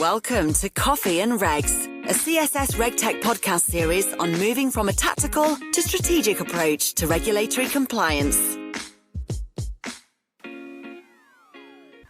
Welcome to Coffee and Regs, a CSS RegTech podcast series on moving from a tactical to strategic approach to regulatory compliance.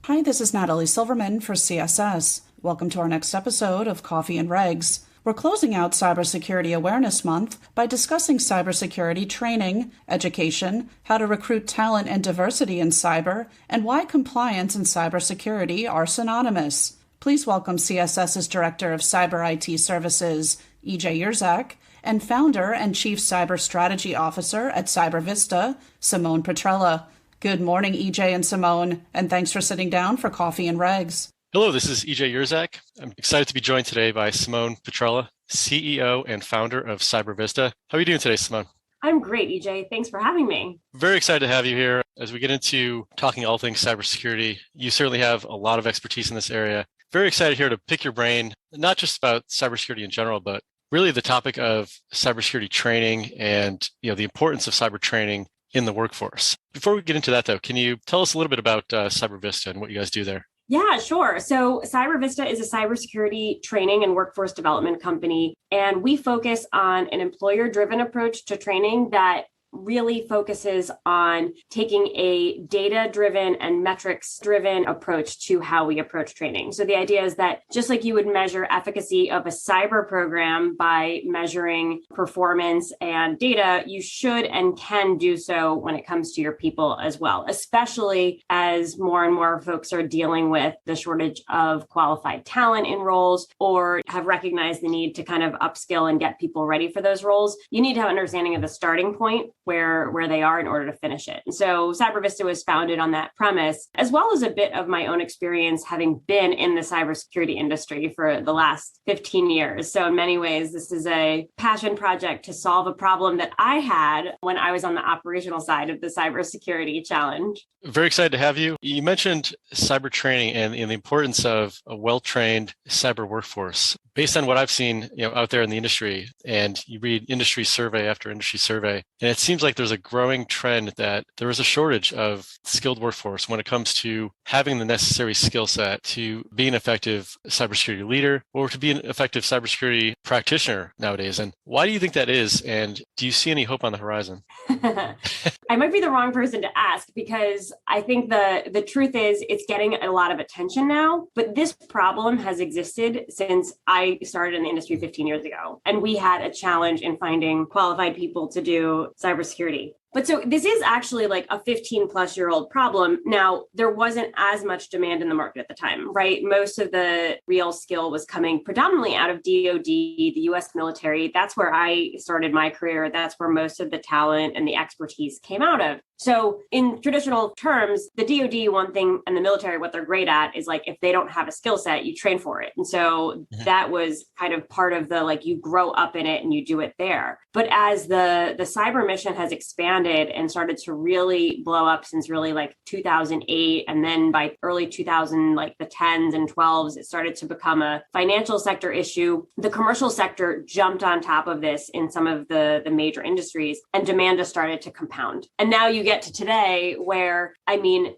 Hi, this is Natalie Silverman for CSS. Welcome to our next episode of Coffee and Regs. We're closing out Cybersecurity Awareness Month by discussing cybersecurity training, education, how to recruit talent and diversity in cyber, and why compliance and cybersecurity are synonymous. Please welcome CSS's Director of Cyber IT Services, Yerzak, and Founder and Chief Cyber Strategy Officer at CyberVista, Simone Petrella. Good morning, EJ and Simone, and thanks for sitting down for Coffee and Regs. Hello, this is EJ Yerzak. I'm excited to be joined today by Simone Petrella, CEO and founder of CyberVista. How are you doing today, Simone? I'm great, EJ. Thanks for having me. Very excited to have you here. As we get into talking all things cybersecurity, you certainly have a lot of expertise in this area. Very excited here to pick your brain, not just about cybersecurity in general, but really the topic of cybersecurity training and the importance of cyber training in the workforce. Before we get into that, though, can you tell us a little bit about CyberVista and what you guys do there? Yeah, sure. So CyberVista is a cybersecurity training and workforce development company, and we focus on an employer-driven approach to training that really focuses on taking a data-driven and metrics-driven approach to how we approach training. So the idea is that just like you would measure efficacy of a cyber program by measuring performance and data, you should and can do so when it comes to your people as well, especially as more and more folks are dealing with the shortage of qualified talent in roles or have recognized the need to kind of upskill and get people ready for those roles. You need to have an understanding of the starting point where they are in order to finish it. And so CyberVista was founded on that premise, as well as a bit of my own experience having been in the cybersecurity industry for the last 15 years. So in many ways, this is a passion project to solve a problem that I had when I was on the operational side of the cybersecurity challenge. Very excited to have you. You mentioned cyber training and the importance of a well-trained cyber workforce. Based on what I've seen, out there in the industry, and you read industry survey after industry survey, and it seems like there's a growing trend that there is a shortage of skilled workforce when it comes to having the necessary skill set to be an effective cybersecurity leader or to be an effective cybersecurity practitioner nowadays. And why do you think that is? And do you see any hope on the horizon? I might be the wrong person to ask because I think the truth is it's getting a lot of attention now, but this problem has existed since I started in the industry 15 years ago. And we had a challenge in finding qualified people to do cybersecurity. But so this is actually like a 15 plus year old problem. Now, there wasn't as much demand in the market at the time, right? Most of the real skill was coming predominantly out of DoD, the US military. That's where I started my career. That's where most of the talent and the expertise came out of. So in traditional terms, the DoD, one thing, and the military, what they're great at is like, if they don't have a skill set, you train for it. And so that was kind of part of the, like, you grow up in it and you do it there. But as the cyber mission has expanded and started to really blow up since really like 2008, and then by early 2000, like the 10s and 12s, it started to become a financial sector issue. The commercial sector jumped on top of this in some of the major industries, and demand just started to compound. And now you get to today where,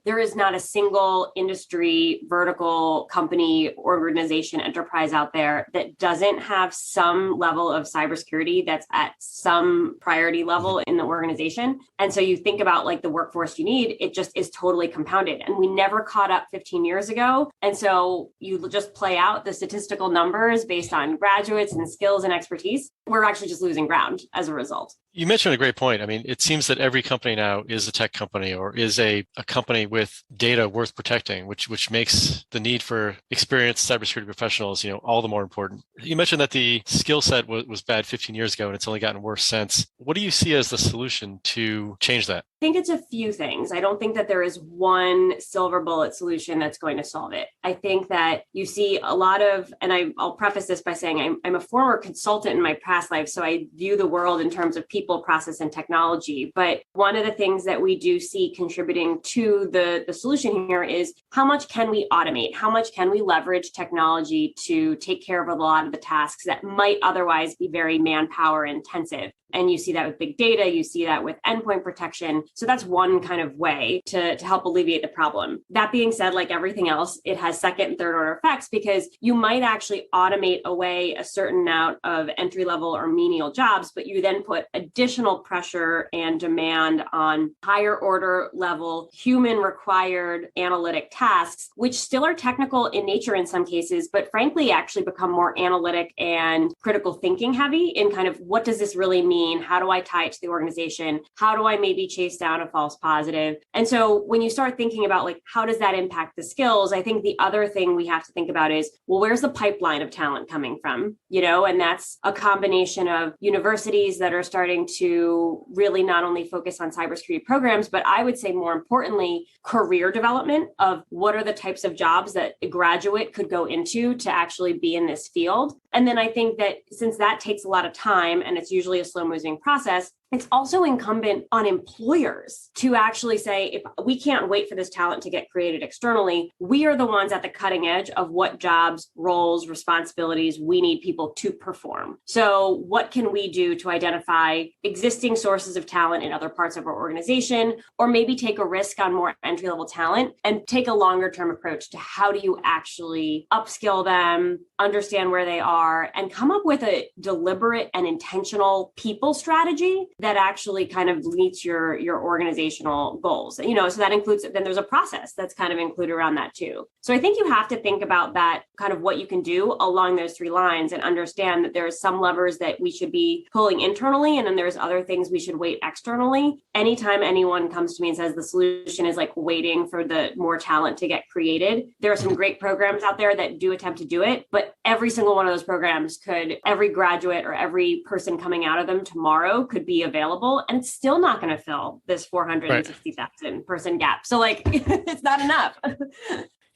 there is not a single industry, vertical, company, organization, enterprise out there that doesn't have some level of cybersecurity that's at some priority level in the organization. And so you think about like the workforce you need, it just is totally compounded. And we never caught up 15 years ago. And so you just play out the statistical numbers based on graduates and skills and expertise. We're actually just losing ground as a result. You mentioned a great point. It seems that every company now is a tech company or is a company with data worth protecting, which makes the need for experienced cybersecurity professionals, all the more important. You mentioned that the skill set was bad 15 years ago and it's only gotten worse since. What do you see as the solution to change that? I think it's a few things. I don't think that there is one silver bullet solution that's going to solve it. I think that you see a lot of, and I'll preface this by saying I'm a former consultant in my past life, so I view the world in terms of people, process, and technology. But one of the things that we do see contributing to the solution here is how much can we automate? How much can we leverage technology to take care of a lot of the tasks that might otherwise be very manpower intensive? And you see that with big data, you see that with endpoint protection. So that's one kind of way to help alleviate the problem. That being said, like everything else, it has second and third order effects because you might actually automate away a certain amount of entry level or menial jobs, but you then put additional pressure and demand on higher order level human required analytic tasks, which still are technical in nature in some cases, but frankly actually become more analytic and critical thinking heavy in kind of what does this really mean? How do I tie it to the organization? How do I maybe chase down a false positive? And so when you start thinking about like, how does that impact the skills? I think the other thing we have to think about is, well, where's the pipeline of talent coming from? And that's a combination of universities that are starting to really not only focus on cybersecurity programs, but I would say more importantly, career development of what are the types of jobs that a graduate could go into to actually be in this field. And then I think that since that takes a lot of time and it's usually a slow moving process, it's also incumbent on employers to actually say, if we can't wait for this talent to get created externally, we are the ones at the cutting edge of what jobs, roles, responsibilities we need people to perform. So what can we do to identify existing sources of talent in other parts of our organization, or maybe take a risk on more entry-level talent and take a longer term approach to how do you actually upskill them, understand where they are, and come up with a deliberate and intentional people strategy that actually kind of meets your organizational goals. So that includes, then there's a process that's kind of included around that too. So I think you have to think about that kind of what you can do along those three lines and understand that there's some levers that we should be pulling internally, and then there's other things we should wait externally. Anytime anyone comes to me and says the solution is like waiting for the more talent to get created, there are some great programs out there that do attempt to do it, but every single one of those programs every graduate or every person coming out of them tomorrow could be available, and it's still not going to fill this 460,000 person gap. So it's not enough.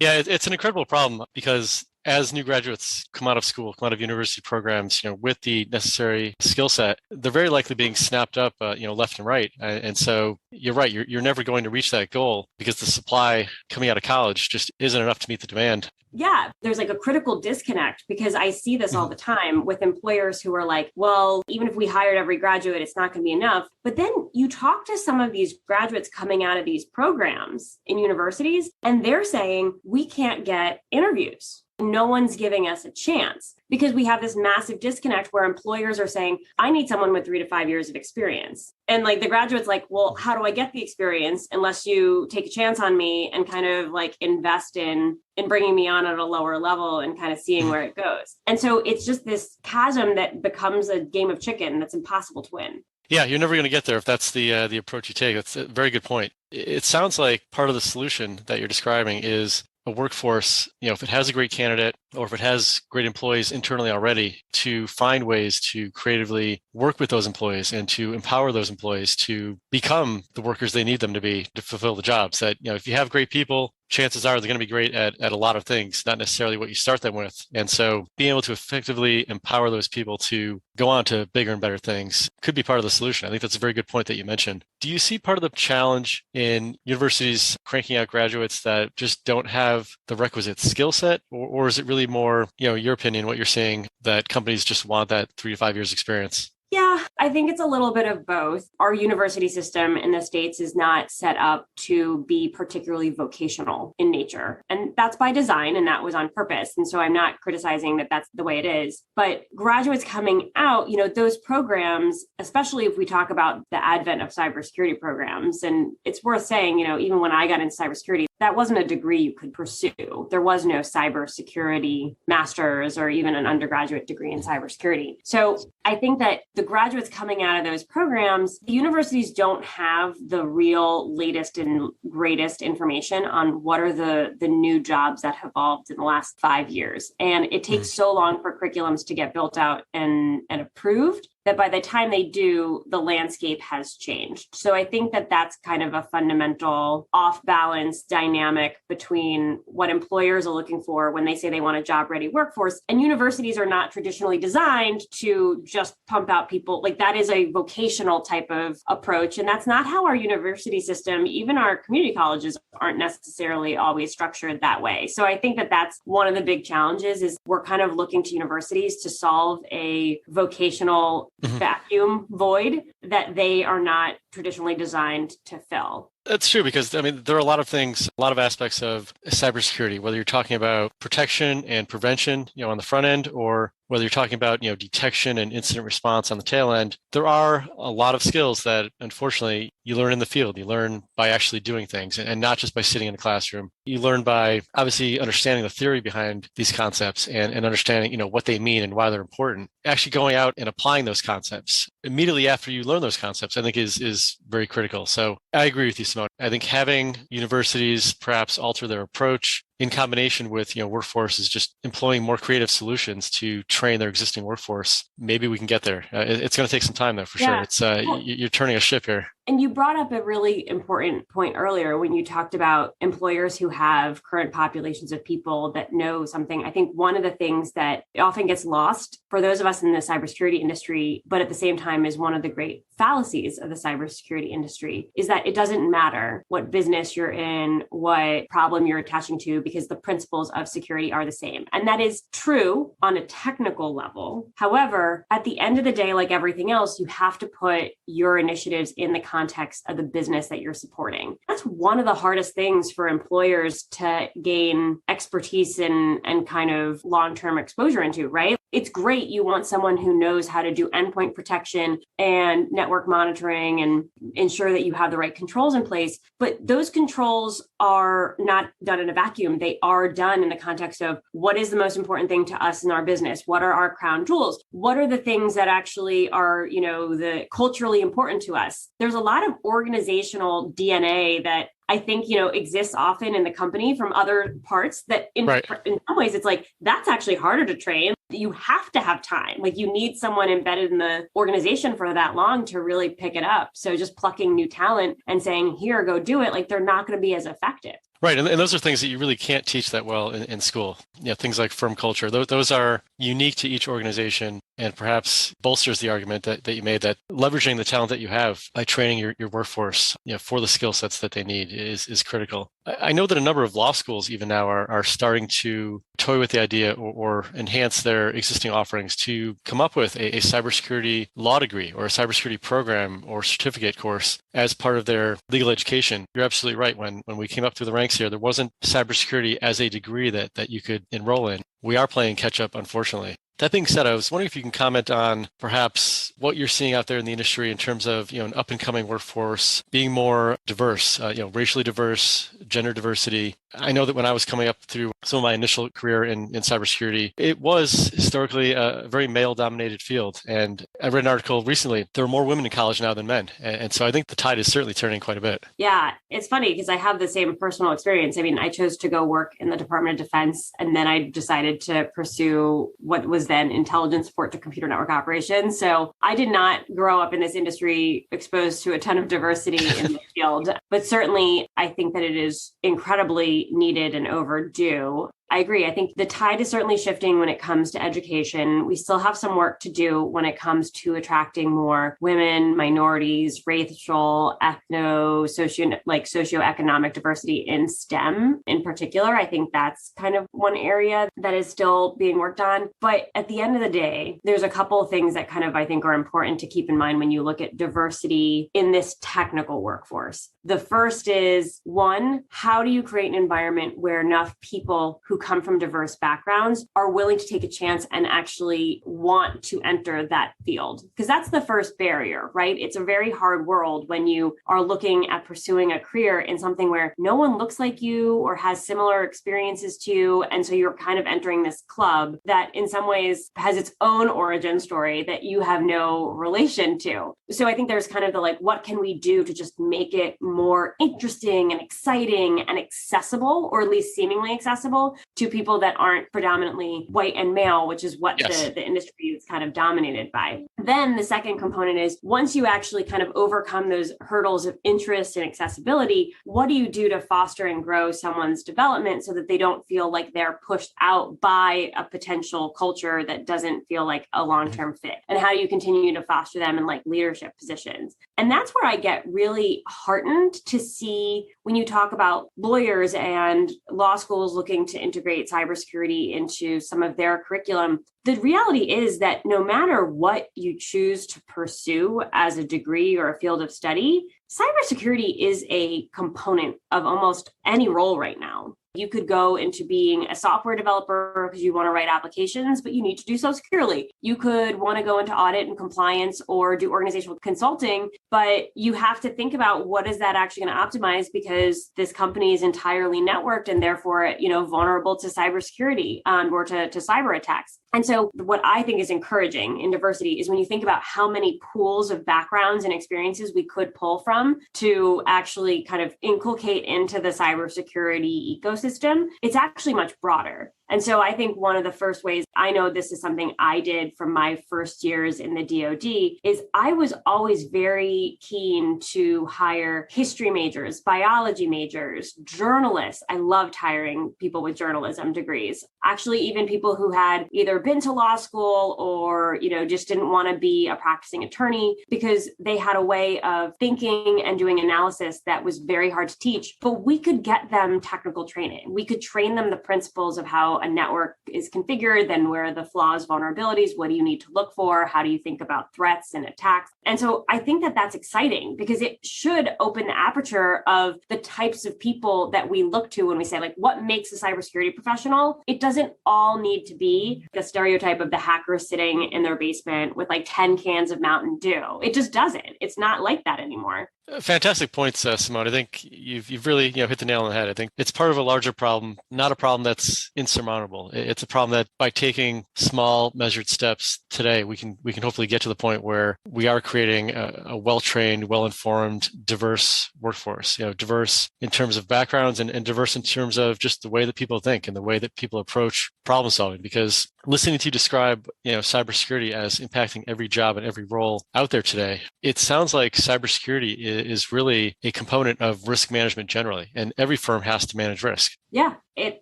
Yeah, it's an incredible problem because as new graduates come out of school, come out of university programs, with the necessary skill set, they're very likely being snapped up, left and right. And so you're right, you're never going to reach that goal because the supply coming out of college just isn't enough to meet the demand. Yeah, there's like a critical disconnect because I see this all the time with employers who are like, well, even if we hired every graduate, it's not going to be enough. But then you talk to some of these graduates coming out of these programs in universities, and they're saying, we can't get interviews. No one's giving us a chance because we have this massive disconnect where employers are saying, I need someone with 3 to 5 years of experience. And the graduate's like, well, how do I get the experience unless you take a chance on me and kind of invest in bringing me on at a lower level and kind of seeing where it goes. And so it's just this chasm that becomes a game of chicken that's impossible to win. Yeah, you're never going to get there if that's the approach you take. That's a very good point. It sounds like part of the solution that you're describing is a workforce, if it has a great candidate or if it has great employees internally already, to find ways to creatively work with those employees and to empower those employees to become the workers they need them to be to fulfill the jobs. That, if you have great people, chances are they're going to be great at a lot of things, not necessarily what you start them with. And so being able to effectively empower those people to go on to bigger and better things could be part of the solution. I think that's a very good point that you mentioned. Do you see part of the challenge in universities cranking out graduates that just don't have the requisite skill set? Or is it really more, your opinion, what you're seeing, that companies just want that 3 to 5 years experience? Yeah, I think it's a little bit of both. Our university system in the States is not set up to be particularly vocational in nature. And that's by design, and that was on purpose. And so I'm not criticizing that that's the way it is. But graduates coming out, those programs, especially if we talk about the advent of cybersecurity programs, and it's worth saying, even when I got into cybersecurity, that wasn't a degree you could pursue. There was no cybersecurity master's or even an undergraduate degree in cybersecurity. So I think that the graduates coming out of those programs, the universities don't have the real latest and greatest information on what are the new jobs that have evolved in the last 5 years. And it takes so long for curriculums to get built out and approved that by the time they do, the landscape has changed. So I think that that's kind of a fundamental off-balance dynamic between what employers are looking for when they say they want a job-ready workforce. And universities are not traditionally designed to just pump out people. That is a vocational type of approach. And that's not how our university system, even our community colleges, aren't necessarily always structured that way. So I think that that's one of the big challenges is we're kind of looking to universities to solve a vocational vacuum void that they are not traditionally designed to fill. That's true because, there are a lot of things, a lot of aspects of cybersecurity, whether you're talking about protection and prevention, on the front end, or whether you're talking about, detection and incident response on the tail end. There are a lot of skills that, unfortunately, you learn in the field. You learn by actually doing things and not just by sitting in a classroom. You learn by obviously understanding the theory behind these concepts and understanding, what they mean and why they're important. Actually going out and applying those concepts immediately after you learn those concepts, I think is very critical. So I agree with you, Simone. I think having universities perhaps alter their approach in combination with, workforces just employing more creative solutions to train their existing workforce, maybe we can get there. It's going to take some time though, for sure. It's you're turning a ship here. And you brought up a really important point earlier when you talked about employers who have current populations of people that know something. I think one of the things that often gets lost for those of us in the cybersecurity industry, but at the same time is one of the great fallacies of the cybersecurity industry, is that it doesn't matter what business you're in, what problem you're attaching to, because the principles of security are the same. And that is true on a technical level. However, at the end of the day, like everything else, you have to put your initiatives in the context of the business that you're supporting. That's one of the hardest things for employers to gain expertise and kind of long-term exposure into, right? It's great. You want someone who knows how to do endpoint protection and network monitoring and ensure that you have the right controls in place. But those controls are not done in a vacuum. They are done in the context of what is the most important thing to us in our business? What are our crown jewels? What are the things that actually are, the culturally important to us? There's a lot of organizational DNA that I think, exists often in the company from other parts that in some ways, it's like, that's actually harder to train. You have to have time. Like you need someone embedded in the organization for that long to really pick it up. So just plucking new talent and saying, here, go do it. Like they're not going to be as effective. Right. And those are things that you really can't teach that well in school. Things like firm culture. Those are unique to each organization and perhaps bolsters the argument that you made that leveraging the talent that you have by training your workforce for the skill sets that they need is critical. I know that a number of law schools even now are starting to toy with the idea or enhance their existing offerings to come up with a cybersecurity law degree or a cybersecurity program or certificate course as part of their legal education. You're absolutely right. When we came up through the ranks here, there wasn't cybersecurity as a degree that you could enroll in. We are playing catch up, unfortunately. That being said, I was wondering if you can comment on perhaps what you're seeing out there in the industry in terms of, an up and coming workforce being more diverse, racially diverse, gender diversity. I know that when I was coming up through some of my initial career in cybersecurity, it was historically a very male-dominated field. And I read an article recently, there are more women in college now than men. And so I think the tide is certainly turning quite a bit. Yeah, it's funny because I have the same personal experience. I chose to go work in the Department of Defense, and then I decided to pursue what was then intelligence support to computer network operations. So I did not grow up in this industry exposed to a ton of diversity in the field, but certainly I think that it is incredibly needed and overdue. I agree. I think the tide is certainly shifting when it comes to education. We still have some work to do when it comes to attracting more women, minorities, racial, socioeconomic diversity in STEM in particular. I think that's kind of one area that is still being worked on. But at the end of the day, there's a couple of things that kind of I think are important to keep in mind when you look at diversity in this technical workforce. The first is, one, how do you create an environment where enough people who come from diverse backgrounds are willing to take a chance and actually want to enter that field? Because that's the first barrier, right? It's a very hard world when you are looking at pursuing a career in something where no one looks like you or has similar experiences to you. And so you're kind of entering this club that in some ways has its own origin story that you have no relation to. So I think there's kind of the what can we do to just make it more interesting and exciting and accessible, or at least seemingly accessible to people that aren't predominantly white and male, which is what the industry is kind of dominated by. Then the second component is once you actually kind of overcome those hurdles of interest and accessibility, what do you do to foster and grow someone's development so that they don't feel like they're pushed out by a potential culture that doesn't feel like a long-term fit? And how do you continue to foster them in leadership positions? And that's where I get really heartened to see when you talk about lawyers and law schools looking to integrate cybersecurity into some of their curriculum, the reality is that no matter what you choose to pursue as a degree or a field of study, cybersecurity is a component of almost any role right now. You could go into being a software developer because you want to write applications, but you need to do so securely. You could want to go into audit and compliance or do organizational consulting, but you have to think about what is that actually going to optimize, because this company is entirely networked and therefore, vulnerable to cybersecurity or to cyber attacks. And so what I think is encouraging in diversity is when you think about how many pools of backgrounds and experiences we could pull from to actually kind of inculcate into the cybersecurity ecosystem, it's actually much broader. And so I think one of the first ways, I know this is something I did from my first years in the DoD, is I was always very keen to hire history majors, biology majors, journalists. I loved hiring people with journalism degrees. Actually, even people who had either been to law school or, just didn't want to be a practicing attorney, because they had a way of thinking and doing analysis that was very hard to teach. But we could get them technical training. We could train them the principles of how a network is configured, then where are the flaws, vulnerabilities, what do you need to look for? How do you think about threats and attacks? And so I think that that's exciting because it should open the aperture of the types of people that we look to when we say, like, what makes a cybersecurity professional? It doesn't all need to be the stereotype of the hacker sitting in their basement with like 10 cans of Mountain Dew. It just doesn't. It's not like that anymore. Fantastic points, Simone. I think you've really hit the nail on the head. I think it's part of a larger problem, not a problem that's insurmountable. It's a problem that by taking small measured steps today, we can hopefully get to the point where we are creating a well-trained, well-informed, diverse workforce. Diverse in terms of backgrounds and diverse in terms of just the way that people think and the way that people approach problem solving. Because listening to you describe cybersecurity as impacting every job and every role out there today, it sounds like cybersecurity is really a component of risk management generally, and every firm has to manage risk. Yeah, it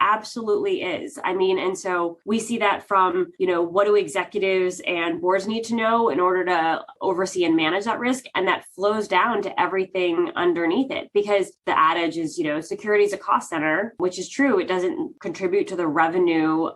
absolutely is. And so we see that from, what do executives and boards need to know in order to oversee and manage that risk? And that flows down to everything underneath it, because the adage is, security is a cost center, which is true. It doesn't contribute to the revenue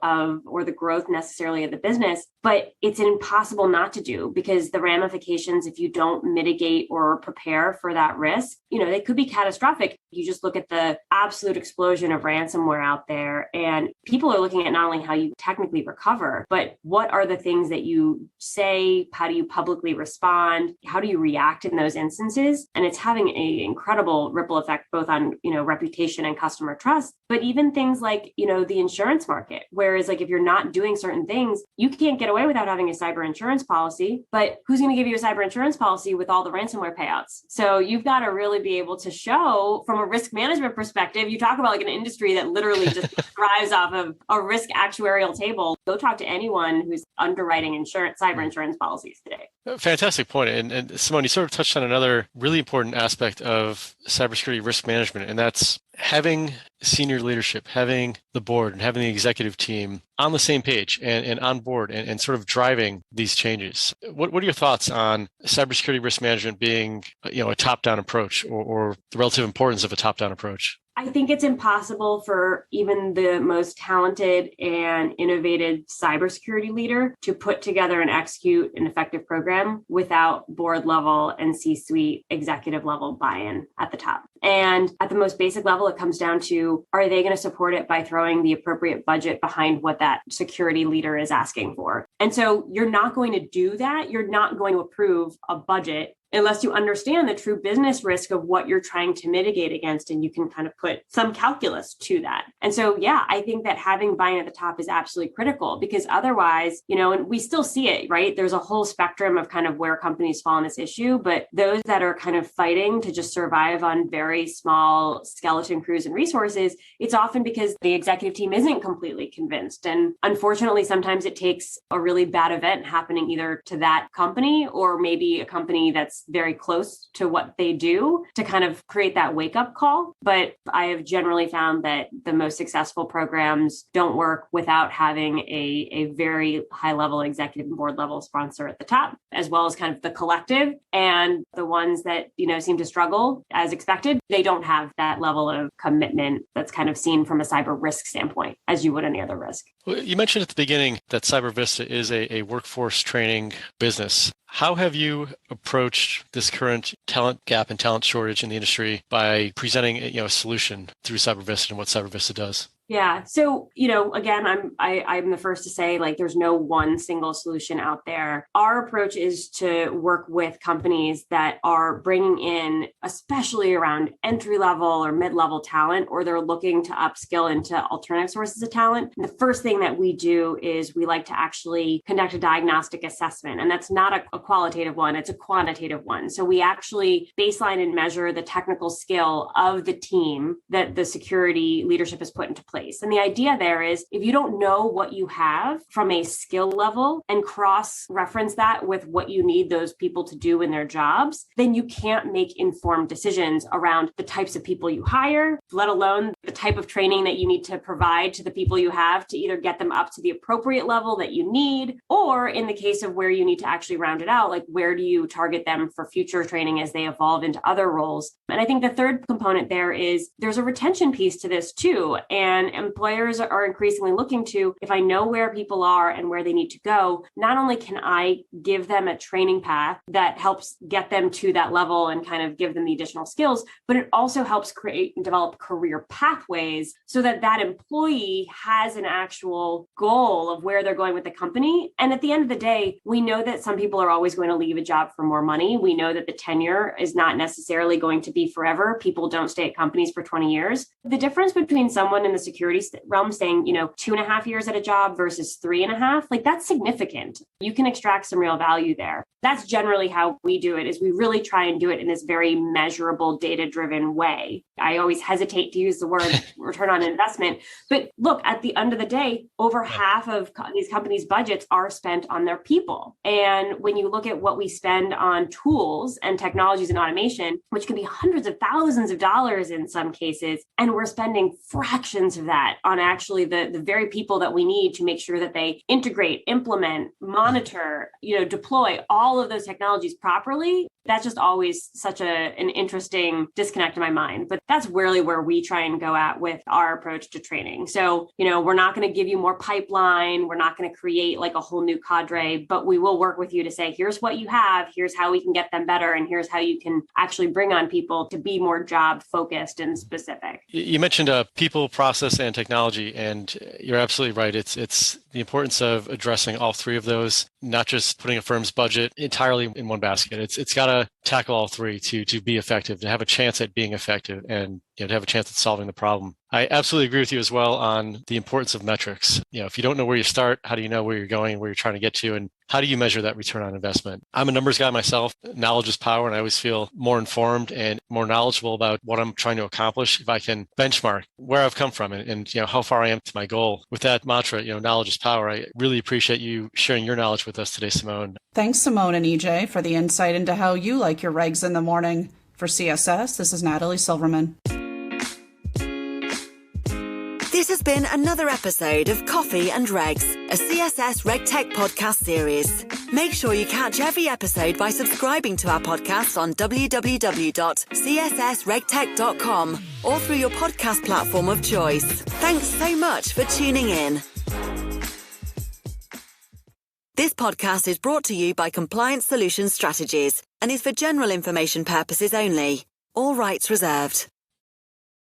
or the growth necessarily of the business, but it's impossible not to do, because the ramifications, if you don't mitigate or prepare for that risk, they could be catastrophic. You just look at the absolute explosion of ransomware out there, and people are looking at not only how you technically recover, but what are the things that you say? How do you publicly respond? How do you react in those instances? And it's having an incredible ripple effect, both on, reputation and customer trust, but even things like, the insurance market. Whereas like, if you're not doing certain things, you can't get away without having a cyber insurance policy, but who's going to give you a cyber insurance policy with all the ransomware payouts? So you've got to really be able to show from a risk management perspective. You talk about like an industry that literally just thrives off of a risk actuarial table. Go talk to anyone who's underwriting cyber insurance policies today. Fantastic point. And Simone, you sort of touched on another really important aspect of cybersecurity risk management, and that's having senior leadership, having the board and having the executive team on the same page and on board and sort of driving these changes. What are your thoughts on cybersecurity risk management being, a top-down approach or the relative importance of a top-down approach? I think it's impossible for even the most talented and innovative cybersecurity leader to put together and execute an effective program without board level and C-suite executive level buy-in at the top. And at the most basic level, it comes down to, are they going to support it by throwing the appropriate budget behind what that security leader is asking for? And so you're not going to do that. You're not going to approve a budget unless you understand the true business risk of what you're trying to mitigate against, and you can kind of put some calculus to that. And so, I think that having buy-in at the top is absolutely critical, because otherwise, and we still see it, right? There's a whole spectrum of kind of where companies fall on this issue, but those that are kind of fighting to just survive on very small skeleton crews and resources, it's often because the executive team isn't completely convinced. And unfortunately, sometimes it takes a really bad event happening either to that company or maybe a company that's that's very close to what they do to kind of create that wake-up call. But I have generally found that the most successful programs don't work without having a very high-level executive and board-level sponsor at the top, as well as kind of the collective. And the ones that, seem to struggle as expected, they don't have that level of commitment that's kind of seen from a cyber risk standpoint as you would any other risk. Well, you mentioned at the beginning that CyberVista is a workforce training business. How have you approached this current talent gap and talent shortage in the industry by presenting a solution through CyberVista and what CyberVista does? Yeah. So, again, I'm the first to say, there's no one single solution out there. Our approach is to work with companies that are bringing in, especially around entry level or mid-level talent, or they're looking to upskill into alternative sources of talent. And the first thing that we do is we like to actually conduct a diagnostic assessment. And that's not a qualitative one, it's a quantitative one. So we actually baseline and measure the technical skill of the team that the security leadership has put into place. And the idea there is if you don't know what you have from a skill level and cross-reference that with what you need those people to do in their jobs, then you can't make informed decisions around the types of people you hire, let alone the type of training that you need to provide to the people you have to either get them up to the appropriate level that you need, or in the case of where you need to actually round it out, where do you target them for future training as they evolve into other roles? And I think the third component there is there's a retention piece to this too. And employers are increasingly looking to, if I know where people are and where they need to go, not only can I give them a training path that helps get them to that level and kind of give them the additional skills, but it also helps create and develop career pathways so that that employee has an actual goal of where they're going with the company. And at the end of the day, we know that some people are always going to leave a job for more money. We know that the tenure is not necessarily going to be forever. People don't stay at companies for 20 years. The difference between someone in the security realm staying, 2.5 years at a job versus 3.5, that's significant. You can extract some real value there. That's generally how we do it, is we really try and do it in this very measurable, data-driven way. I always hesitate to use the word return on investment, but look, at the end of the day, over half of these companies' budgets are spent on their people. And when you look at what we spend on tools and technologies and automation, which can be hundreds of thousands of dollars in some cases, and we're spending fractions of that on actually the very people that we need to make sure that they integrate, implement, monitor, deploy all of those technologies properly, that's just always such an interesting disconnect in my mind. But that's really where we try and go at with our approach to training. So, we're not going to give you more pipeline. We're not going to create a whole new cadre, but we will work with you to say, here's what you have, here's how we can get them better, and here's how you can actually bring on people to be more job focused and specific. You mentioned people, process, and technology, and you're absolutely right. It's the importance of addressing all three of those, not just putting a firm's budget entirely in one basket. It's got to tackle all three to be effective, to have a chance at being effective, and to have a chance at solving the problem. I absolutely agree with you as well on the importance of metrics. If you don't know where you start, how do you know where you're going, where you're trying to get to, and how do you measure that return on investment? I'm a numbers guy myself. Knowledge is power, and I always feel more informed and more knowledgeable about what I'm trying to accomplish if I can benchmark where I've come from and how far I am to my goal. With that mantra, knowledge is power. I really appreciate you sharing your knowledge with us today, Simone. Thanks, Simone and EJ, for the insight into how you like your regs in the morning. For CSS, this is Natalie Silverman. This has been another episode of Coffee and Regs, a CSS RegTech podcast series. Make sure you catch every episode by subscribing to our podcast on www.cssregtech.com or through your podcast platform of choice. Thanks so much for tuning in. This podcast is brought to you by Compliance Solutions Strategies and is for general information purposes only. All rights reserved.